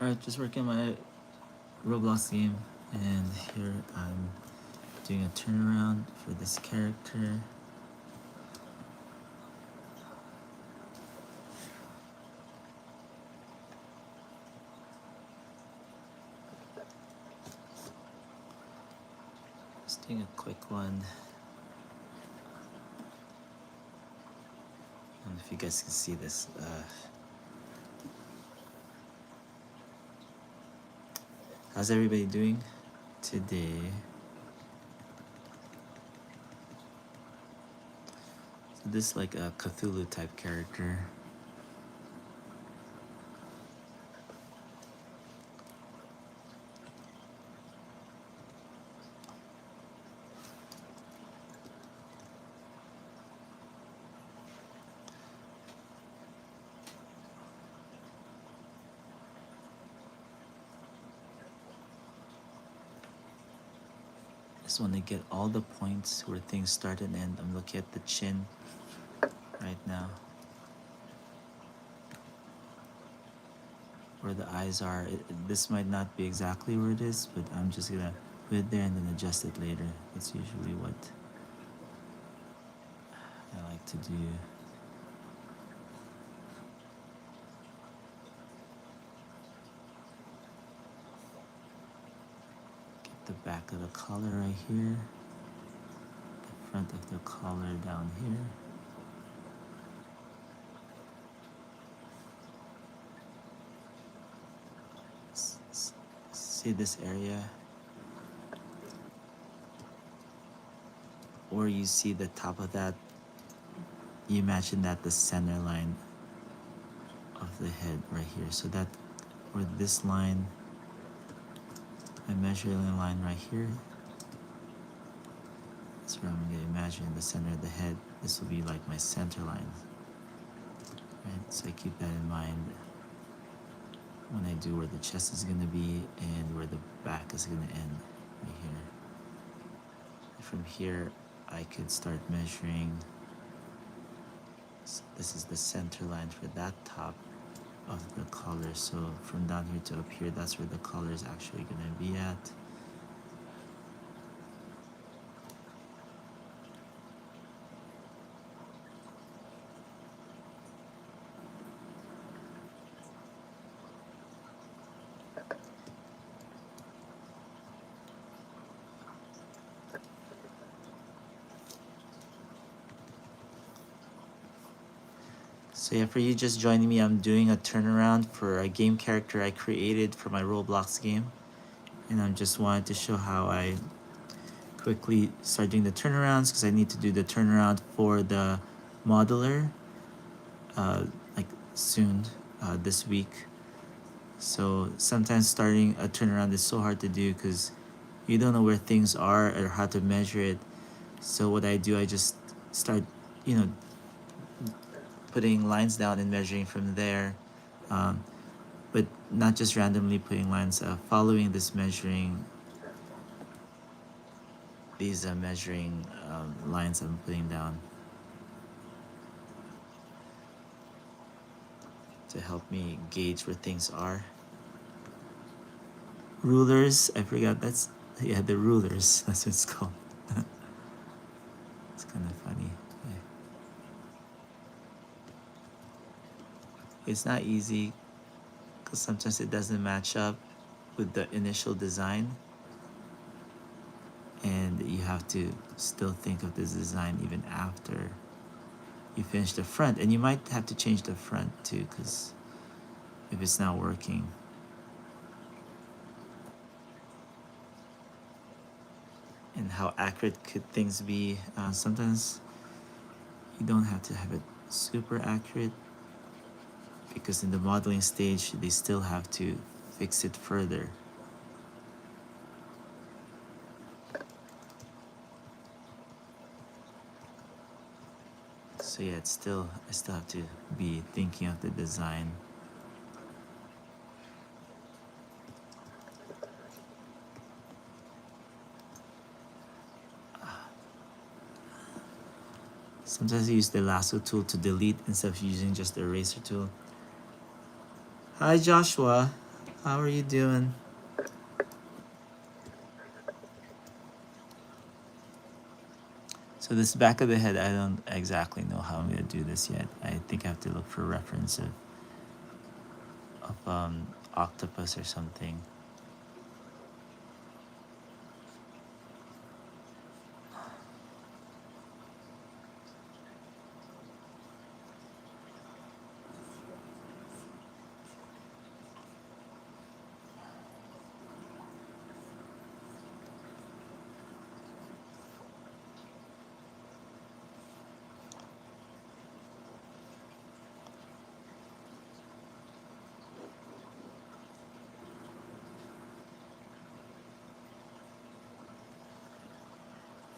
Alright, just working my Roblox game, and here I'm doing a turnaround for this character. Just doing a quick one. I don't know if you guys can see this. How's everybody doing today? So this is like a Cthulhu type character. Just want to get all the points where things start and end. I'm looking at the chin right now, where the eyes are. This might not be exactly where it is, but I'm just gonna put it there and then adjust it later. That's usually what I like to do. Get the back of the collar right here, the front of the collar down here. See this area? Or you see the top of that, you imagine that the center line of the head right here. So that, or this line, my measuring line right here, that's where I'm going to imagine the center of the head. This will be like my center line. Right? So I keep that in mind when I do where the chest is going to be and where the back is going to end right here. From here, I could start measuring. So this is the center line for that top of the collar. So from down here to up here, that's where the collar is actually going to be at. So yeah, for you just joining me, I'm doing a turnaround for a game character I created for my Roblox game. And I just wanted to show how I quickly start doing the turnarounds, because I need to do the turnaround for the modeler like soon, this week. So sometimes starting a turnaround is so hard to do because you don't know where things are or how to measure it. So what I do, I just start, putting lines down and measuring from there, but not just randomly putting lines, following this measuring, these measuring lines I'm putting down to help me gauge where things are. Rulers, I forgot, that's, yeah, the rulers, that's what it's called. It's kind of funny. Yeah. It's not easy because sometimes it doesn't match up with the initial design, and you have to still think of this design even after you finish the front. And you might have to change the front too, because if it's not working. And how accurate could things be? Sometimes you don't have to have it super accurate, because in the modeling stage they still have to fix it further. So yeah, I still have to be thinking of the design. Sometimes I use the lasso tool to delete instead of using just the eraser tool. Hi Joshua, How are you doing? So this back of the head, I don't exactly know how I'm gonna do this yet. I think I have to look for a reference of octopus or something.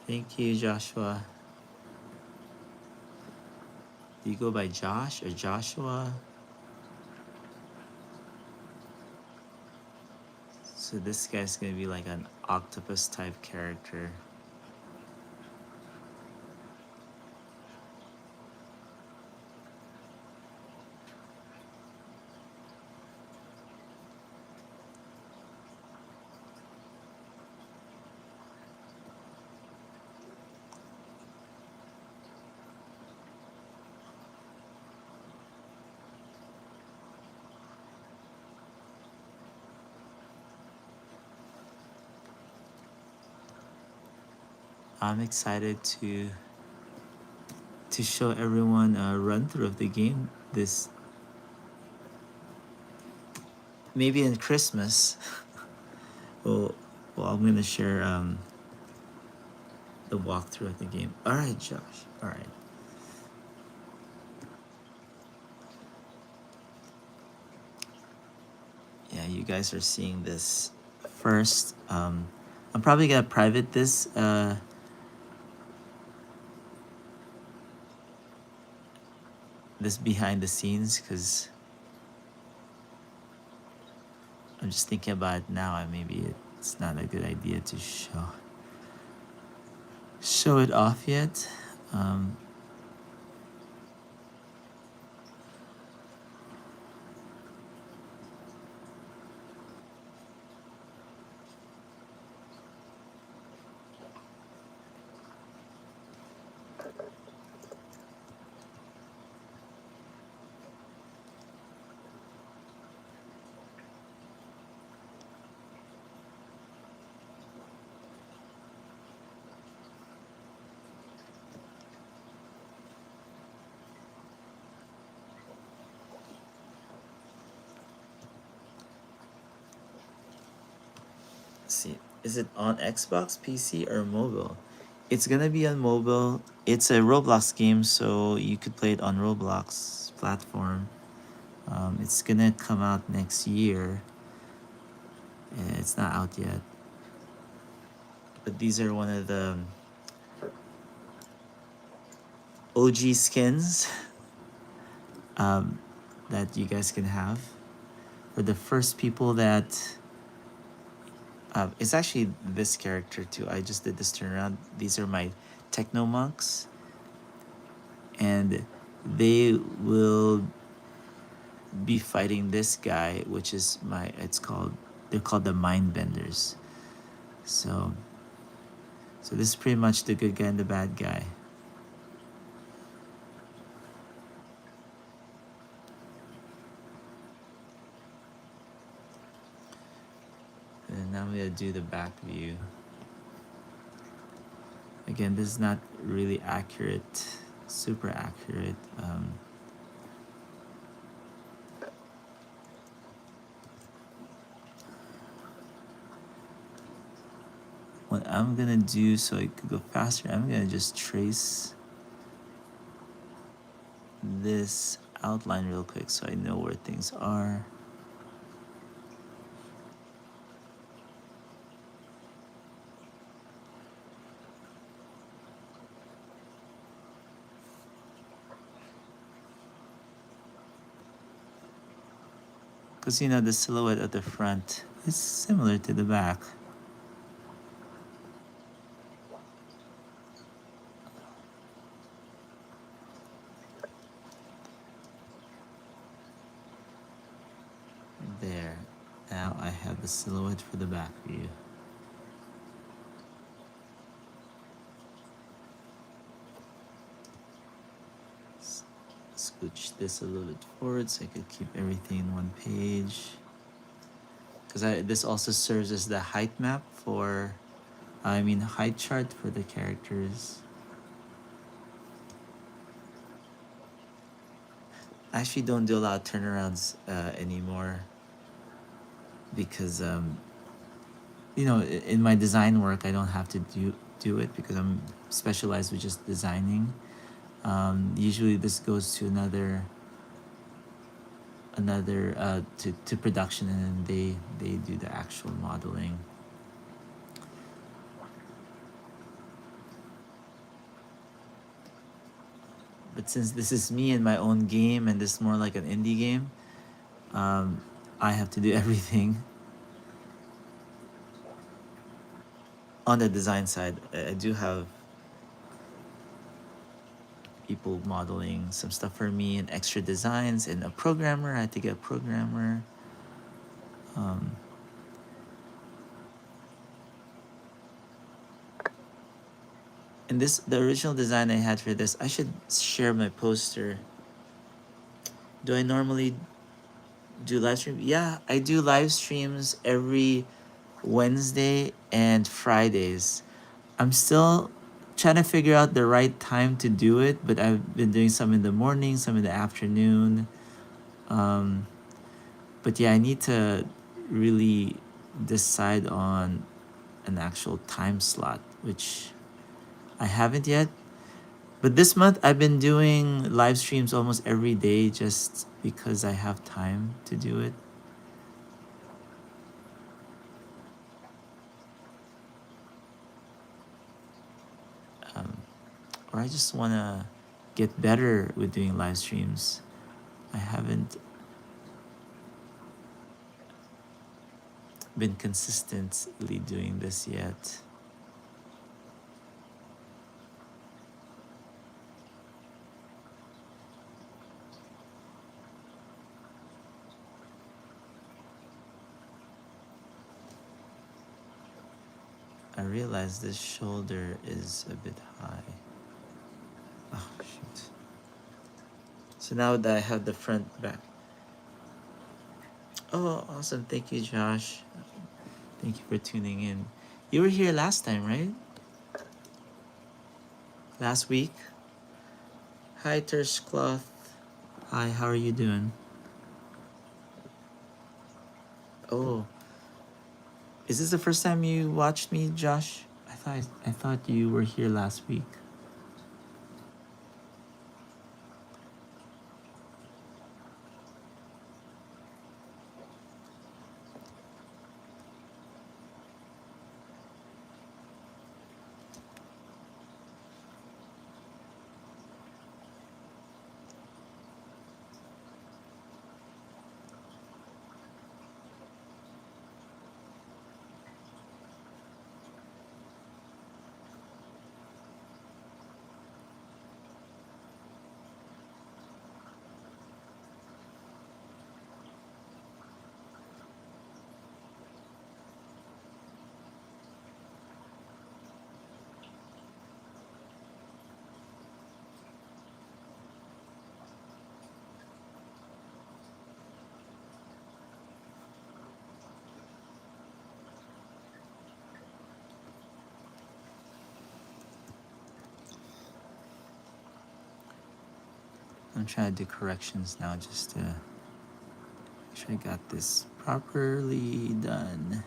Thank you, Joshua. Do you go by Josh or Joshua? So this guy's gonna be like an octopus type character. I'm excited to show everyone a run through of the game. This maybe in Christmas. well, I'm gonna share the walkthrough of the game. All right, Josh. All right. Yeah, you guys are seeing this first. I'm probably gonna private this behind the scenes because I'm just thinking about it now, and maybe it's not a good idea to show it off yet. Um, let's see, is it on Xbox, PC, or mobile? It's gonna be on mobile. It's a Roblox game, so you could play it on Roblox platform. It's gonna come out next year. It's not out yet, but these are one of the OG skins um, that you guys can have. For the first people that it's actually this character too. I just did this turnaround. These are my techno monks, and they will be fighting this guy, which is they're called the mind benders. So this is pretty much the good guy and the bad guy. And now I'm gonna do the back view. Again, this is not really accurate, super accurate. What I'm gonna do so it could go faster, I'm gonna just trace this outline real quick so I know where things are. Because you know the silhouette at the front is similar to the back. There. Now a silhouette for the back view. Scooch this a little bit forward so I could keep everything in one page. Because this also serves as the height map for, height chart for the characters. I actually don't do a lot of turnarounds anymore because, in my design work, I don't have to do it because I'm specialized with just designing. Usually this goes to another to production, and then they do the actual modeling. But since this is me and my own game, and this is more like an indie game, I have to do everything. On the design side, I do have people modeling some stuff for me and extra designs, and a programmer. I had to get a programmer. And the original design I had for this, I should share my poster. Do I normally do live stream? Yeah, I do live streams every Wednesday and Fridays. I'm still trying to figure out the right time to do it, but I've been doing some in the morning, some in the afternoon. But yeah, I need to really decide on an actual time slot, which I haven't yet. But this month I've been doing live streams almost every day just because I have time to do it. Or I just want to get better with doing live streams. I haven't been consistently doing this yet. I realize this shoulder is a bit high. Oh, shoot. So now that I have the front back. Oh, awesome. Thank you, Josh. Thank you for tuning in. You were here last time, right? Last week? Hi, Tershcloth. Hi, how are you doing? Oh. Is this the first time you watched me, Josh? I thought you were here last week. I'm trying to do corrections now just to make sure I got this properly done.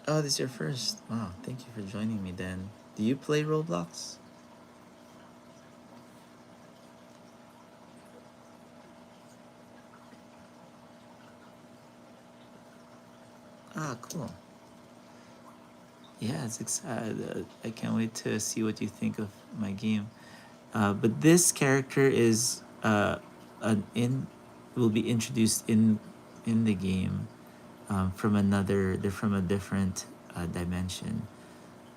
Oh, this is your first. Wow, thank you for joining me then. Do you play Roblox? Ah, cool. Yeah, it's excited. I can't wait to see what you think of my game. But this character is will be introduced in the game from they're from a different dimension.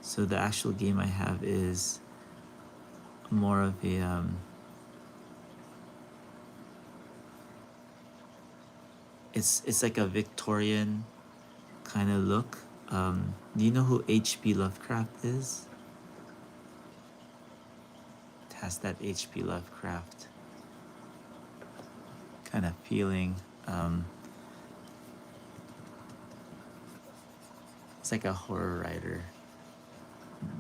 So the actual game I have is more of a It's like a Victorian kind of look. Do you know who H.P. Lovecraft is? It has that H.P. Lovecraft kind of feeling. Um, it's like a horror writer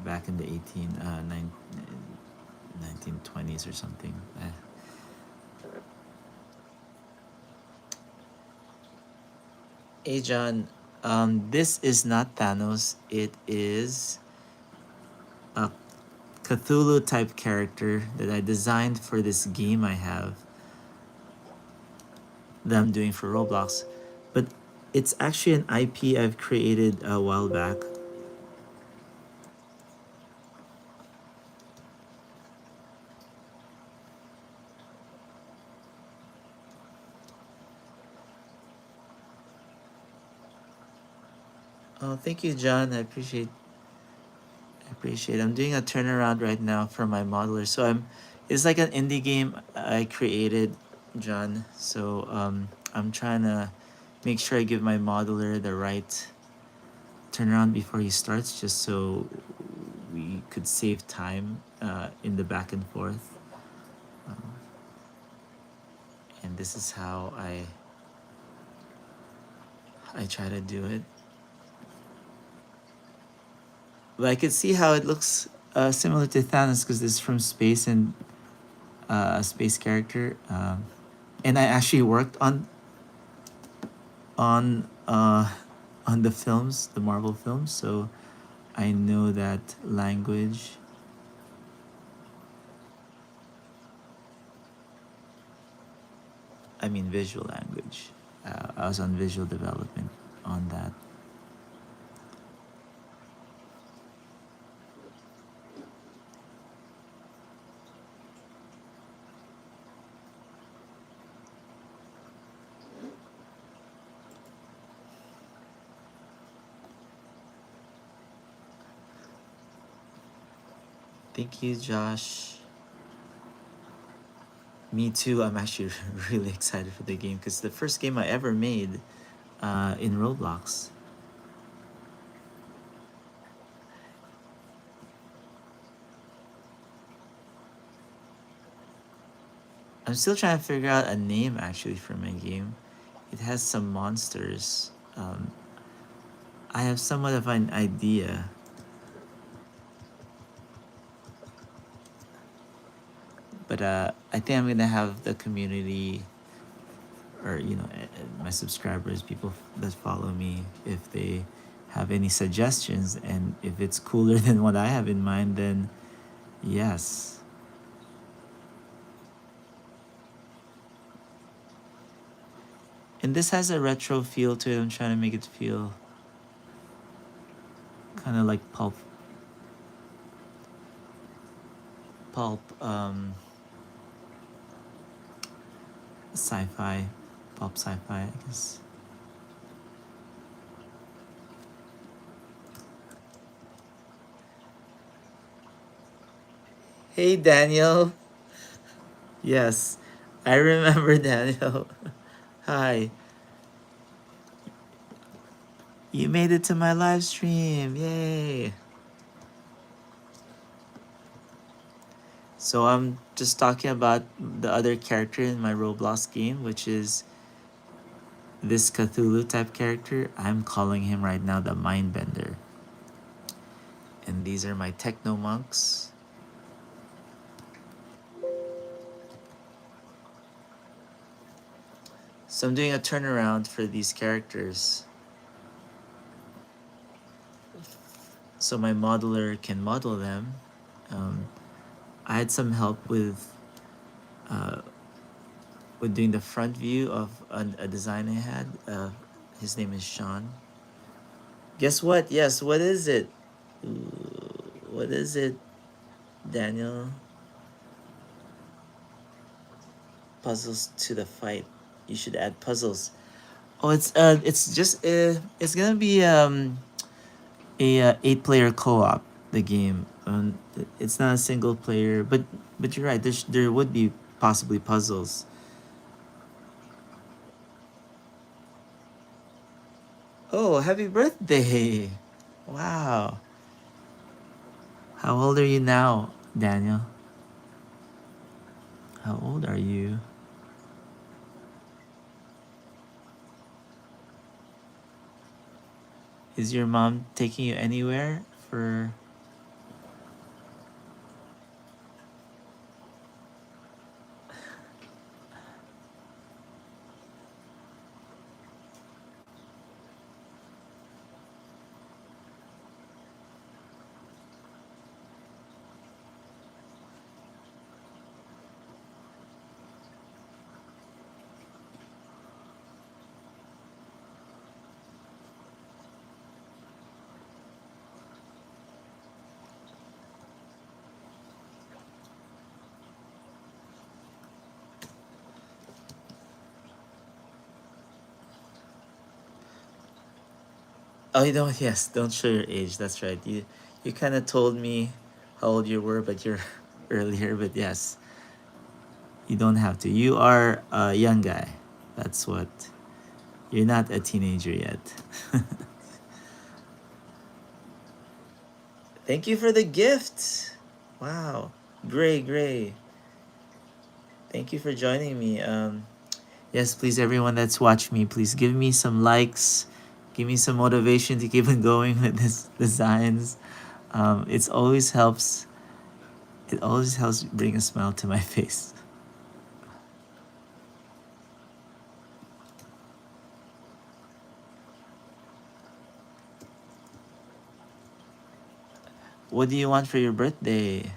back in the 1920s or something. Hey John, this is not Thanos. It is a Cthulhu type character that I designed for this game I have that I'm doing for Roblox. But it's actually an IP I've created a while back. Oh, thank you, John. I appreciate. I'm doing a turnaround right now for my modeler. So it's like an indie game I created, John. So I'm trying to make sure I give my modeler the right turnaround before he starts, just so we could save time in the back and forth. Um, and this is how I try to do it. But I could see how it looks similar to Thanos because this is from space and a space character. And I actually worked on uh, on the films, the Marvel films, so I know that language. I mean, visual language. I was on visual development on that. Thank you, Josh. Me too. I'm actually really excited for the game because the first game I ever made in Roblox. I'm still trying to figure out a name actually for my game. It has some monsters. I have somewhat of an idea, but I think I'm gonna have the community, or my subscribers, people that follow me, if they have any suggestions, and if it's cooler than what I have in mind, then yes. And this has a retro feel to it. I'm trying to make it feel kind of like pulp sci-fi, pulp sci-fi, I guess. Hey Daniel. Yes, I remember Daniel. Hi. You made it to my live stream. Yay. So I'm just talking about the other character in my Roblox game, which is this Cthulhu type character. I'm calling him right now the Mindbender. And these are my techno monks. So I'm doing a turnaround for these characters, so my modeler can model them. I had some help uh, with doing the front view of a design I had. His name is Sean. Guess what? Yes, what is it? What is it, Daniel? Puzzles to the fight. You should add puzzles. Oh, it's just it's gonna be a 8-player co-op. The game. It's not a single player, but you're right. There would be possibly puzzles. Oh, happy birthday! Wow. How old are you now, Daniel? How old are you? Is your mom taking you anywhere for? Oh, you don't. Yes, don't show your age. That's right. You kind of told me how old you were, but you're earlier. But yes, you don't have to. You are a young guy. That's what. You're not a teenager yet. Thank you for the gift. Wow. Gray, Gray. Thank you for joining me. Yes, please, everyone that's watched me, please give me some likes. Give me some motivation to keep on going with this designs. It's always helps. It always helps bring a smile to my face. What do you want for your birthday?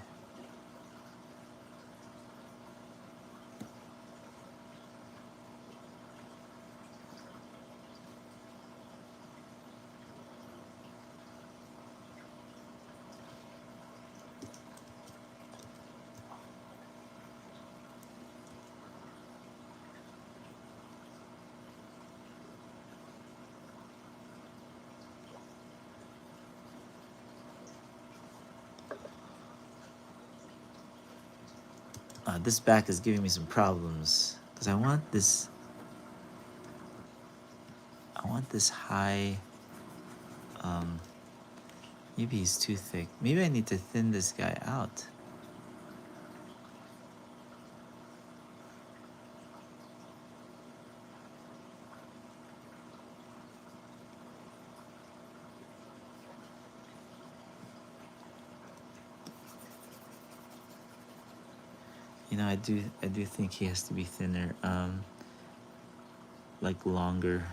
This back is giving me some problems because I want this. I want this high. Um, Maybe he's too thick. Maybe I need to thin this guy out. You know, I do think he has to be thinner. Like longer.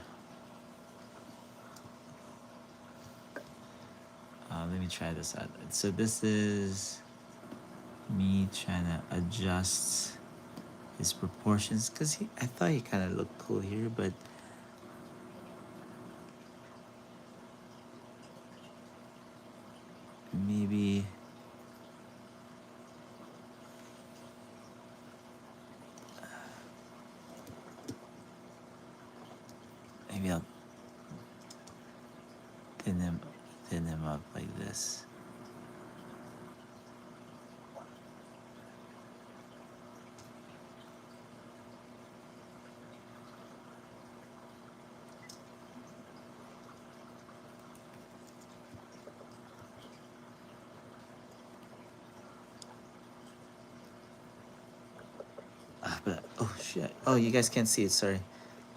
Let me try this out. So this is me trying to adjust his proportions because I thought he kind of looked cool here, but maybe maybe I'll thin him thin him up like this. But oh shit! Oh, you guys can't see it. Sorry.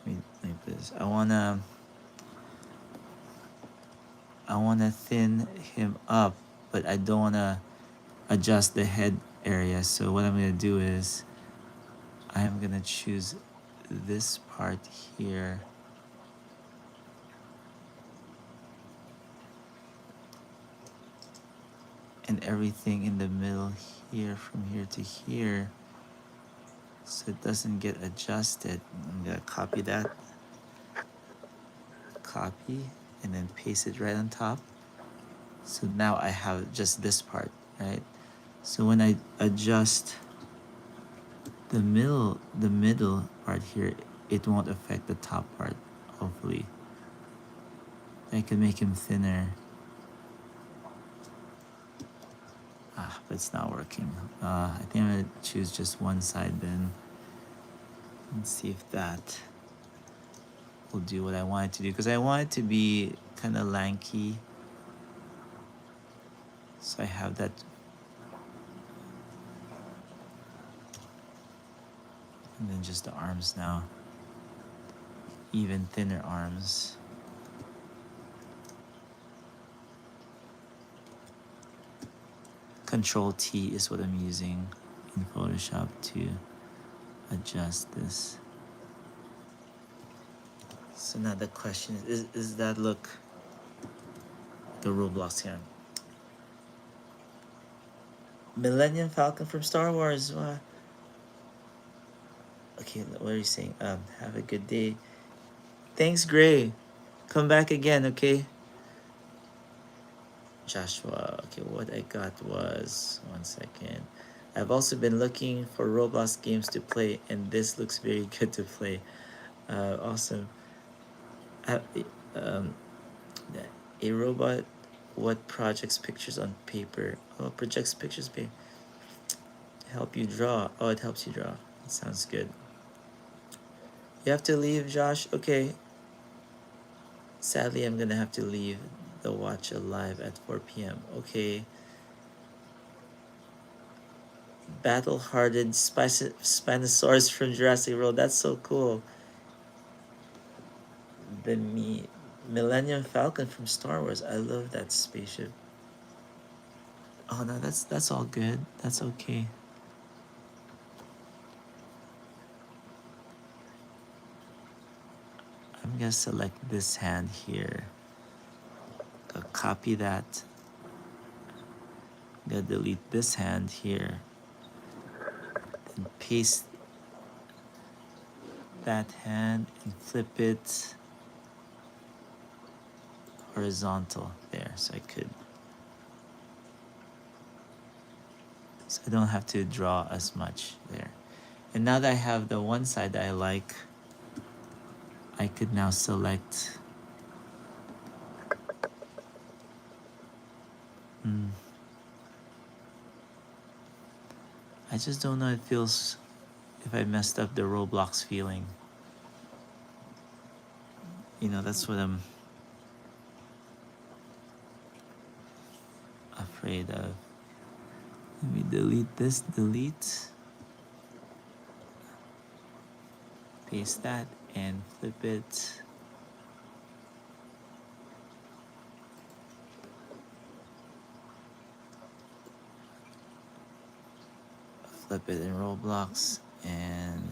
Let me put this. I wanna thin him up, but I don't wanna adjust the head area. So what I'm gonna do is I'm gonna choose this part here and everything in the middle here from here to here so it doesn't get adjusted. I'm gonna copy that, copy, and then paste it right on top. So now I have just this part, right? So when I adjust the middle part here, it won't affect the top part, hopefully. I can make him thinner. But it's not working. I think I'm gonna choose just one side then and see if that will do what I want it to do, because I want it to be kind of lanky. So I have that. And then just the arms now. Even thinner arms. Control T is what I'm using in Photoshop to adjust this. So now the question is that look the Roblox here? Millennium Falcon from Star Wars. Okay, what are you saying? Have a good day. Thanks, Gray. Come back again, okay? Joshua. Okay, what I got was 1 second. I've also been looking for Roblox games to play, and this looks very good to play. Awesome. Um, a robot. What projects pictures on paper? Oh, projects pictures paper. Help you draw. Oh, it helps you draw. That sounds good. You have to leave, Josh. Okay. Sadly, I'm gonna have to leave the watch alive at 4 p.m. Okay. Battle-hardened Spinosaurus from Jurassic World. That's so cool. The Millennium Falcon from Star Wars. I love that spaceship. Oh no, that's all good. That's okay. I'm gonna select this hand here. I'll copy that. I'm gonna delete this hand here. And paste that hand and flip it horizontal there, so I don't have to draw as much there. And now that I have the one side that I like, I could now select I just don't know it feels if I messed up the Roblox feeling. That's what I'm afraid of. Let me delete this, paste that, and flip it. Flip it in Roblox, and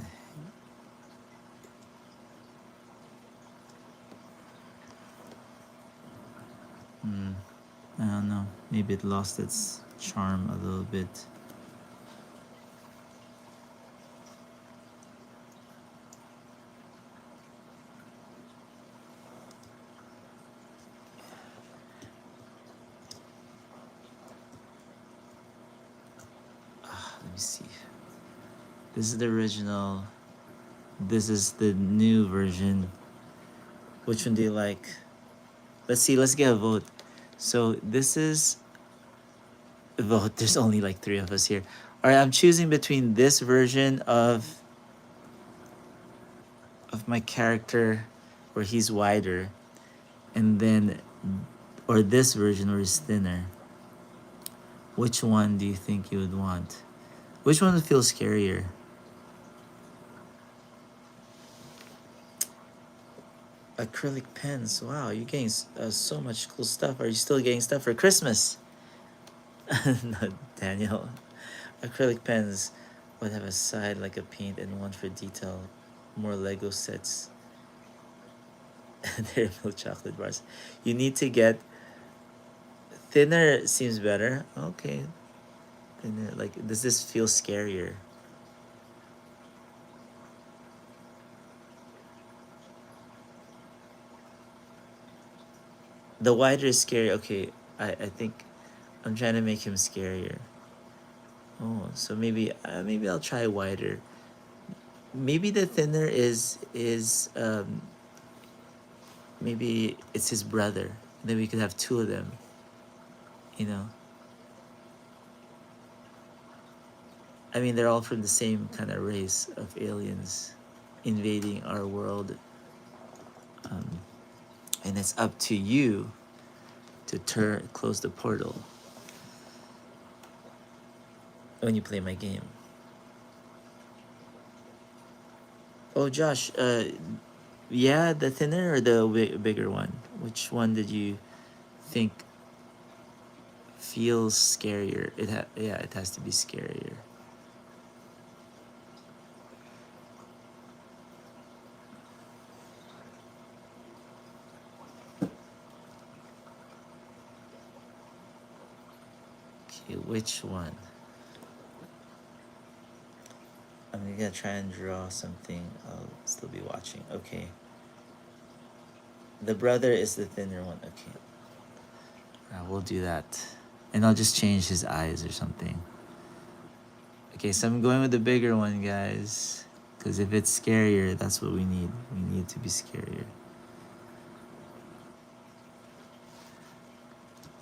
I don't know, maybe it lost its charm a little bit. Let me see. This is the original. This is the new version. Which one do you like? Let's see, let's get a vote. So this is a vote. There's only like 3 of us here. All right, I'm choosing between this version of my character where he's wider, and then or this version where he's thinner. Which one do you think you would want? Which one would feel scarier? Acrylic pens. Wow, you're getting so much cool stuff. Are you still getting stuff for Christmas? No, Daniel. Acrylic pens would have a side like a paint and one for detail. More Lego sets. Dairy milk chocolate bars. You need to get thinner. Seems better. Okay. Thinner. Like, does this feel scarier? The wider is scary. Okay, I think I'm trying to make him scarier. Oh, so maybe I'll try wider. Maybe the thinner is maybe it's his brother. Then we could have 2 of them. I mean, they're all from the same kind of race of aliens invading our world. And it's up to you to close the portal when you play my game. Oh, Josh, yeah, the thinner or the bigger one? Which one did you think feels scarier? Yeah, it has to be scarier. Okay, which one? I'm gonna try and draw something. I'll still be watching. Okay. The brother is the thinner one. Okay. We'll do that. And I'll just change his eyes or something. Okay, so I'm going with the bigger one, guys. Because if it's scarier, that's what we need. We need to be scarier.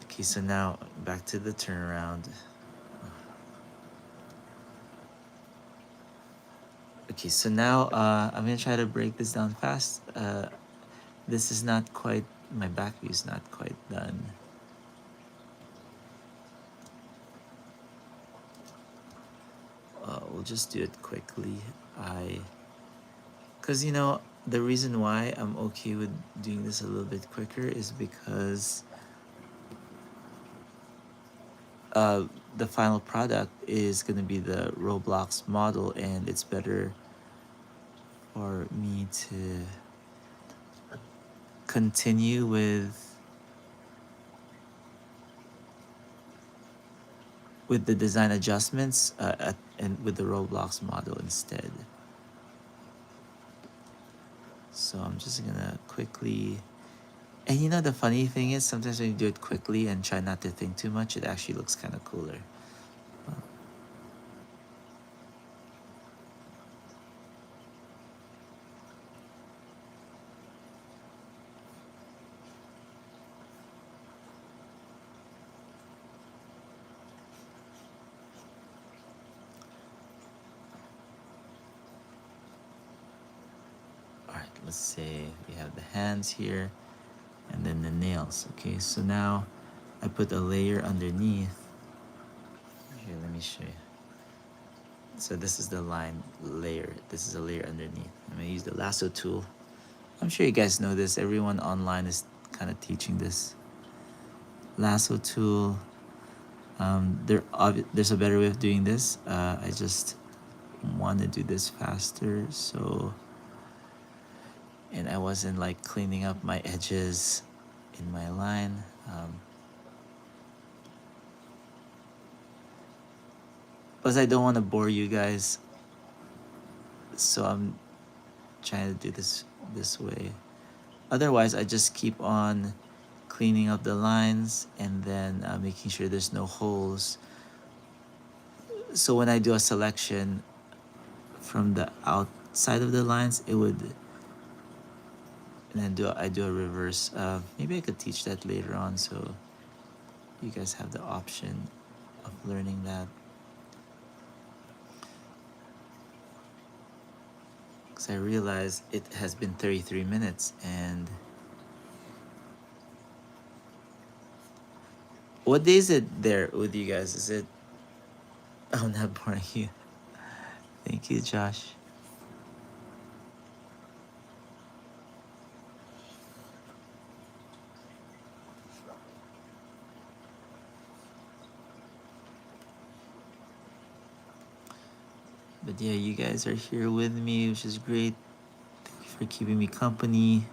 Okay, so now back to the turnaround. Okay, so now I'm gonna try to break this down fast. This is not quite, my back view is not quite done. We'll just do it quickly. Because the reason why I'm okay with doing this a little bit quicker is because the final product is going to be the Roblox model, and it's better for me to continue with the design adjustments and with the Roblox model instead. So I'm just gonna quickly, and the funny thing is sometimes when you do it quickly and try not to think too much, it actually looks kind of cooler. Alright, let's say we have the hands here and then the nails. Okay, so now I put a layer underneath. Here, let me show you. So this is the line layer. This is a layer underneath. I'm gonna use the lasso tool. I'm sure you guys know this. Everyone online is kind of teaching this. Lasso tool. There's a better way of doing this. I just want to do this faster, so, and I wasn't like cleaning up my edges in my line. Plus, I don't want to bore you guys, so I'm trying to do this way. Otherwise, I just keep on cleaning up the lines and then making sure there's no holes. So when I do a selection from the outside of the lines, it would, and then I do a reverse. Maybe I could teach that later on, so you guys have the option of learning that. Because I realize it has been 33 minutes, and what day is it there with you guys? Is it, I'm not boring you. Thank you, Josh. But yeah, you guys are here with me, which is great. Thank you for keeping me company.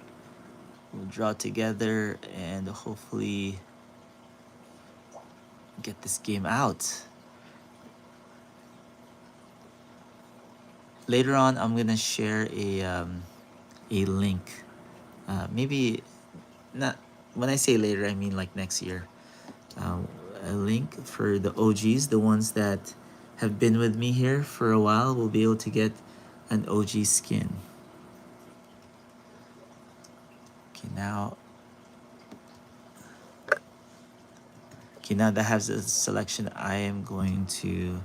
We'll draw together and hopefully get this game out. Later on, I'm gonna share a link. Maybe not. When I say later, I mean like next year. A link for the OGs, the ones that have been with me here for a while, will be able to get an OG skin. Okay, now. Okay, now that has a selection, I am going to.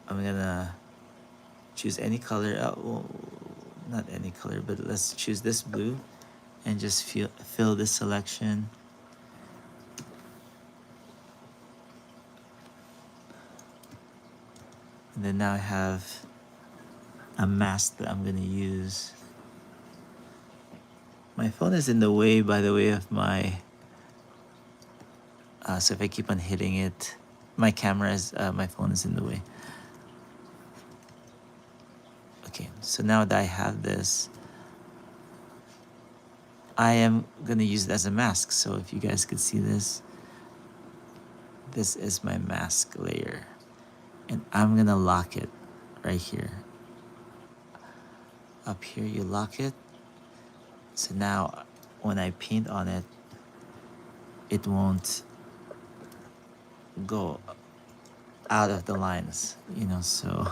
I'm gonna choose any color. Well, not any color, but let's choose this blue and just fill this selection. And then now I have a mask that I'm gonna use. My phone is in the way, by the way, of my, so if I keep on hitting it, my camera is, my phone is in the way. Okay, so now that I have this, I am gonna use it as a mask. So if you guys could see this, this is my mask layer. And I'm gonna lock it right here. Up here, you lock it. So now when I paint on it, it won't go out of the lines, you know, so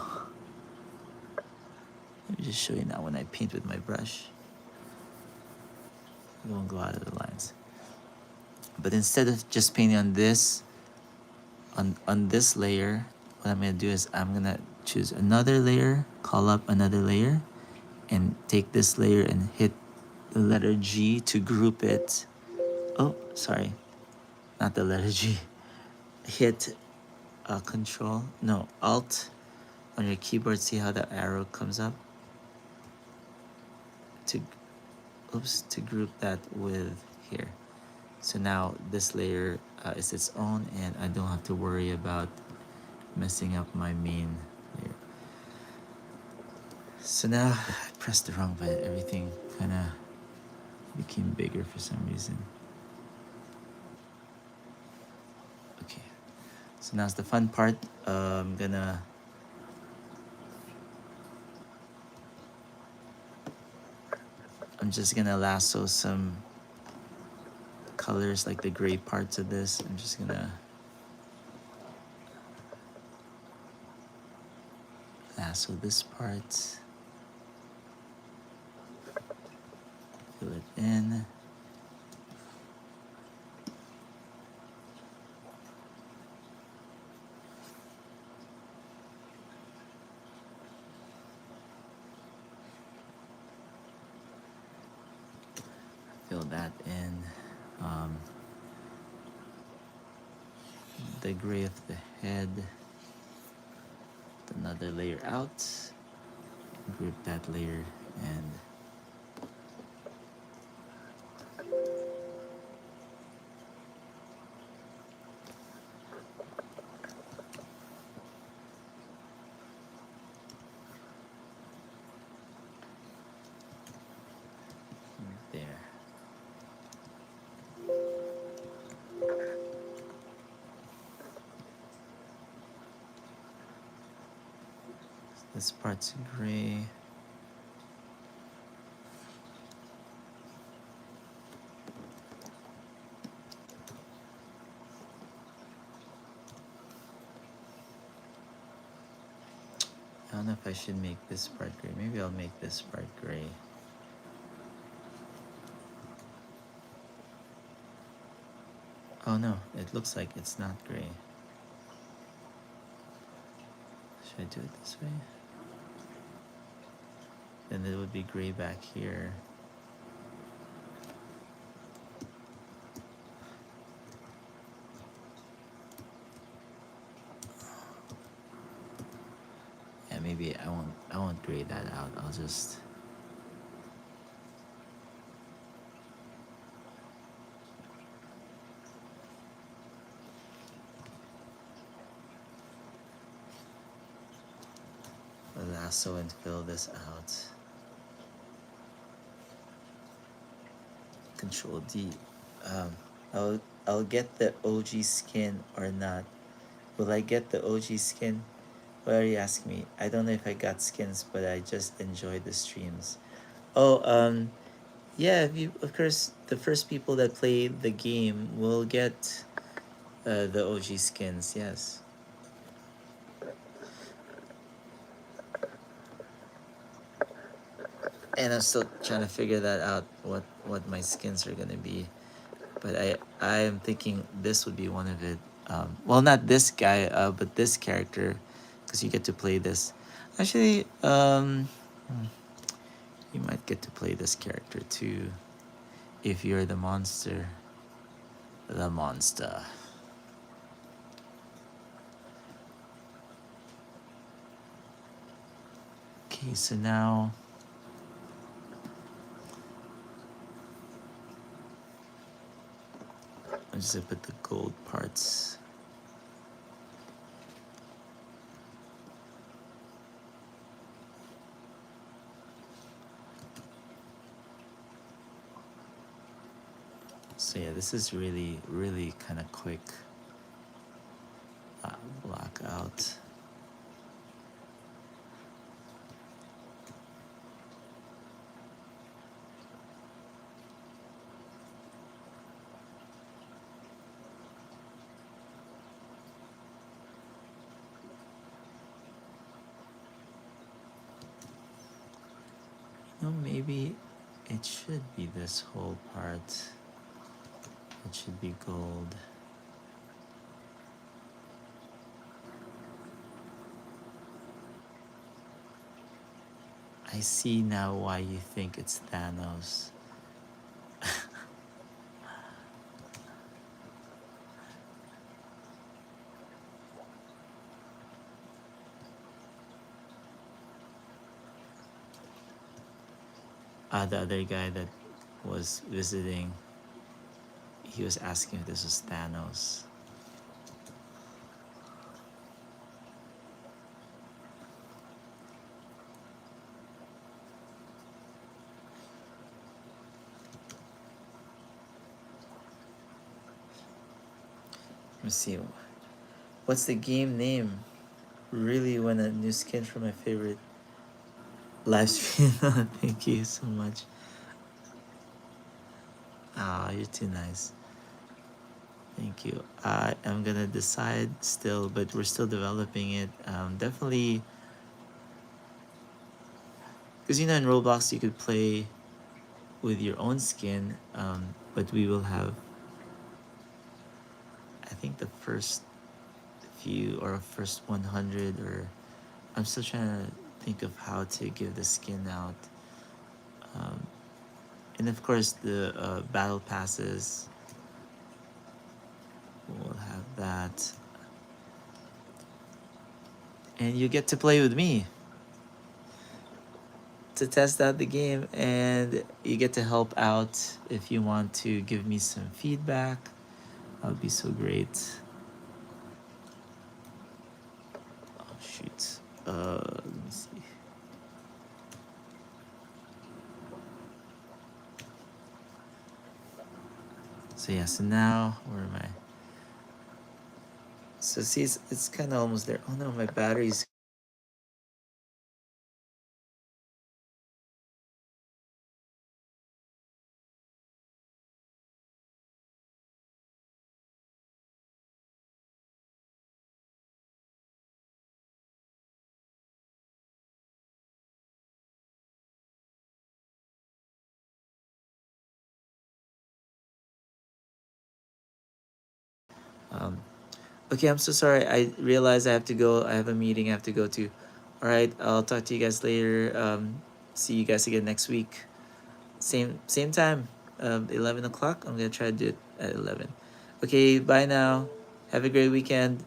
let me just show you now when I paint with my brush, it won't go out of the lines. But instead of just painting on this, on this layer, what I'm gonna do is I'm gonna choose another layer, call up another layer, and take this layer and hit the letter G to group it. Oh, sorry, not the letter G. Hit Control, no, Alt on your keyboard. See how the arrow comes up? To, oops, to group that with here. So now this layer is its own, and I don't have to worry about messing up my main layer. So now I pressed the wrong button. Everything kind of became bigger for some reason. Okay, so now's the fun part. I'm just gonna lasso some colors, like the gray parts of this. I'm just gonna lasso this part, fill it in. Fill that in. The gray of the head, another layer out, group that layer, and there. This part's gray. I don't know if I should make this part gray. Maybe I'll make this part gray. Oh no, it looks like it's not gray. Should I do it this way? Then it would be gray back here. Yeah, maybe I won't gray that out. I'll just lasso and fill this out. Control D. I'll get the OG skin or not. Will I get the OG skin? Why are you asking me? I don't know if I got skins, but I just enjoy the streams. Oh, yeah. If you, of course, the first people that play the game will get the OG skins. Yes. And I'm still trying to figure that out. What my skins are gonna be, but I am thinking this would be one of it. Well, not this guy, but this character, because you get to play this. Actually, you might get to play this character too if you're the monster. The monster. Okay, so now I'm just gonna put the gold parts. So yeah, this is really, really kind of quick block out. You know, maybe it should be this whole part. It should be gold. I see now why you think it's Thanos. The other guy that was visiting, he was asking if this was Thanos. Let me see. What's the game name? Really want a new skin for my favorite live stream. Thank you so much. Ah, you're too nice. Thank you. I am gonna decide still, but we're still developing it. Definitely, because you know in Roblox you could play with your own skin, but we will have, I think the first few or first 100, or I'm still trying to think of how to give the skin out. Um, and of course the battle passes, we'll have that. And you get to play with me to test out the game, and you get to help out if you want to give me some feedback. That would be so great. Oh shoot. Let me see. So yeah, so now where am I? So see, it's kind of almost there. Oh no, my battery's. Um, okay, I'm so sorry. I realize I have to go. I have a meeting I have to go to. All right, I'll talk to you guys later. See you guys again next week. Same time. 11 o'clock. I'm gonna try to do it at 11. Okay, bye now. Have a great weekend.